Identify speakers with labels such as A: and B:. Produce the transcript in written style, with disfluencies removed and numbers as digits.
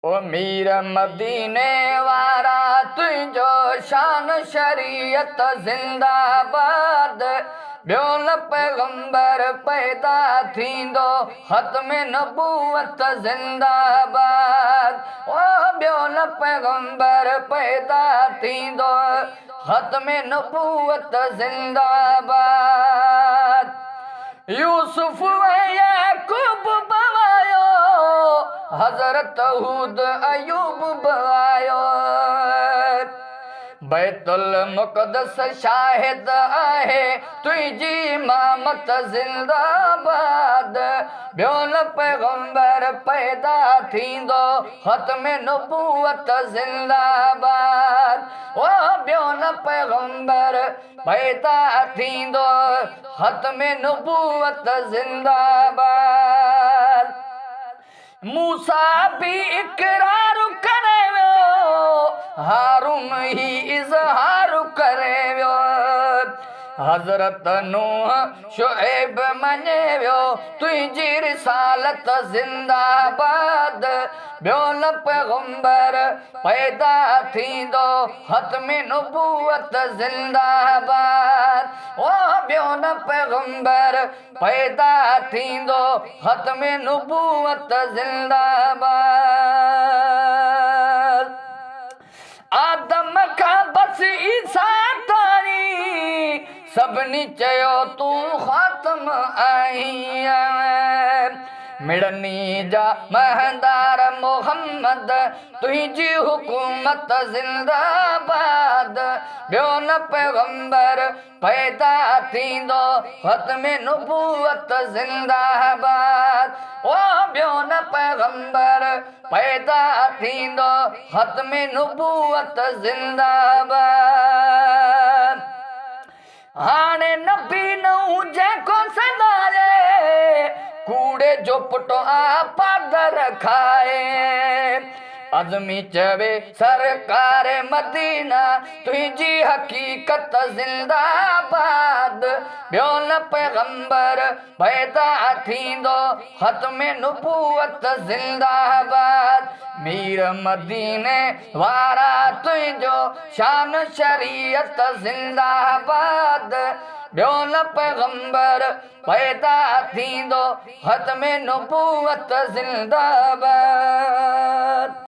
A: ओ मीर मदीने वारा तुझो शान शरीयत जिंदाबाद। ॿियो न पैगंबर पैदा थींदो ख़त्म नबूवत जिंदाबाद। ओ ॿियो न पैगंबर पैदा थींदो ख़त्म नबूवत जिंदाबाद। यूसुफ याकूब बवायो हज़रत हूद अयूब बवायो। बैतुल मुक़द्दस शाहिद आहे तुझी इमामत जिंदाबाद। ॿियो न पैगंबर पैदा थींदो ख़त्म नबूवत जिंदाबाद। ओ ॿियो न पैगंबर पैदा थींदो ख़त्म नबूवत जिंदाबाद। मूसा भी इकरार करे वियो हारून ही इज़हार करे वियो। हज़रत नूह शुएब मञे वियो तुझी रिसालत जिंदाबाद। ॿियो न पैगंबर पैदा थींदो ख़त्म नबूवत जिंदाबाद। ओ ॿियो न पैगंबर पैदा थींदो ख़त्म नबूवत जिंदाबाद। आदम खां बस ईसा ताईं सभिनी चयो तूं ख़ातम आहीं। मिड़नी जा महंदार मोहम्मद तुझी हुकूमत जिंदाबाद। ॿियो न पैगंबर पैदा थींदो ख़त्म नबूवत जिंदाबाद। ओ ॿियो न पैगंबर पैदा थींदो ख़त्म नबूवत जिंदाबाद। हाणे नबी नूं जेको सॾाए कूड़े जो पुटो आ पादर खाए। अज़मी चवे सरकार मदीना तुझी हकीकत जिंदाबाद। ॿियो न पैगंबर पैदा थींदो ख़त्म नबूवत जिंदाबाद। मीर मदीने वारा तुझो शान शरीयत जिंदाबाद। ॿियो न पैगंबर पैदा थींदो ख़त्म नबूवत जिंदाबाद।